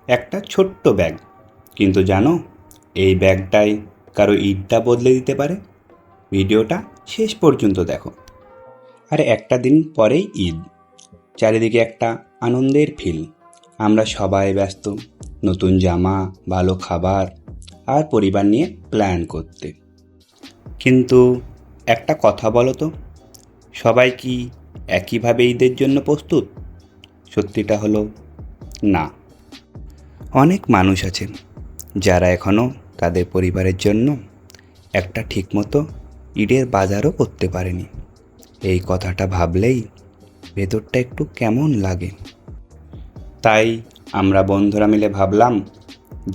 একটা ছোট্ট ব্যাগ, কিন্তু জানো এই ব্যাগটাই কারো ঈদটা বদলে দিতে পারে। ভিডিওটা শেষ পর্যন্ত দেখো। আর একটা দিন পরেই ঈদ, চারিদিকে একটা আনন্দের ফিল। আমরা সবাই ব্যস্ত নতুন জামা, ভালো খাবার আর পরিবার নিয়ে প্ল্যান করতে। কিন্তু একটা কথা বলো তো, সবাই কি একইভাবে ঈদের জন্য প্রস্তুত? সত্যিটা হলো না। অনেক মানুষ আছেন যারা এখনও তাদের পরিবারের জন্য একটা ঠিকমতো ঈদের বাজারও করতে পারেনি। এই কথাটা ভাবলেই ভেতরটা একটু কেমন লাগে। তাই আমরা বন্ধুরা মিলে ভাবলাম,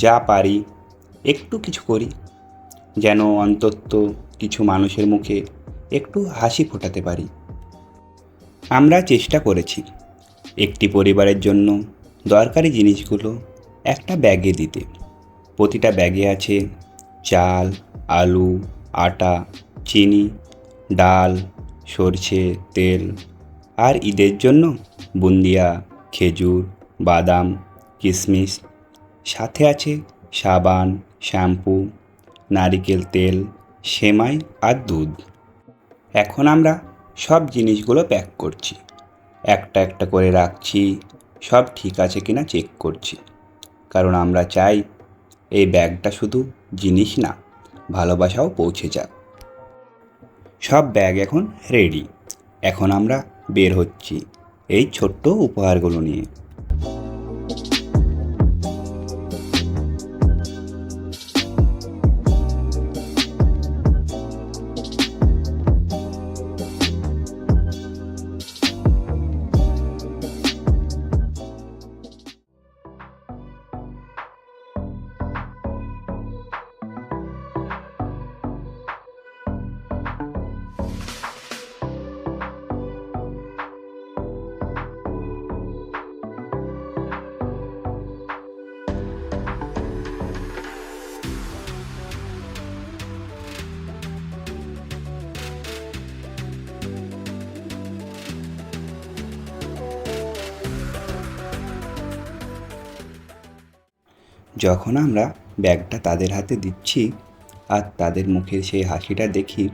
যা পারি একটু কিছু করি, যেন অন্তত কিছু মানুষের মুখে একটু হাসি ফোটাতে পারি। আমরা চেষ্টা করেছি একটি পরিবারের জন্য দরকারি জিনিসগুলো একটা ব্যাগে দিতে। প্রতিটা ব্যাগে আছে চাল, আলু, আটা, চিনি, ডাল, সরষে তেল, আর ঈদের জন্য বুন্দিয়া, খেজুর, বাদাম, কিশমিশ। সাথে আছে সাবান, শ্যাম্পু, নারিকেল তেল, সেমাই আর দুধ। এখন আমরা সব জিনিসগুলো প্যাক করছি, একটা একটা করে রাখছি, সব ঠিক আছে কিনা চেক করছি। কারণ আমরা চাই এই ব্যাগটা শুধু জিনিস না, ভালোবাসাও পৌঁছে যাক। সব ব্যাগ এখন রেডি। এখন আমরা বের হচ্ছি এই ছোট্ট উপহারগুলো নিয়ে। যখন আমরা ব্যাগটা তাদের হাতে দিচ্ছি আর তাদের মুখের সেই হাসিটা দেখি,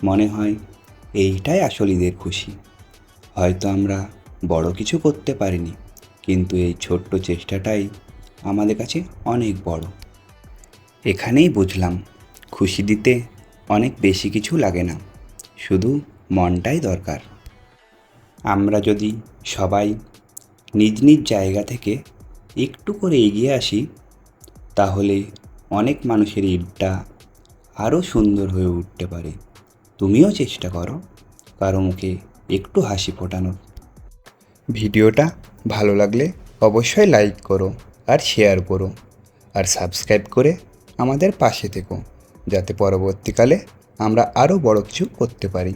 মনে হয় এইটাই আসল ঈদের খুশি। হয়তো আমরা বড় কিছু করতে পারিনি, কিন্তু এই ছোট্ট চেষ্টাটাই আমাদের কাছে অনেক বড়। এখানেই বুঝলাম, খুশি দিতে অনেক বেশি কিছু লাগে না, শুধু মনটাই দরকার। আমরা যদি সবাই নিজ নিজ জায়গা থেকে একটু করে এগিয়ে আসি, তাহলে অনেক মানুষের ঈদটা আরও সুন্দর হয়ে উঠতে পারে। তুমিও চেষ্টা করো কারো মুখে একটু হাসি ফোটানোর। ভিডিওটা ভালো লাগলে অবশ্যই লাইক করো আর শেয়ার করো, আর সাবস্ক্রাইব করে আমাদের পাশে থেকো, যাতে পরবর্তীকালে আমরা আরও বড় কিছু করতে পারি।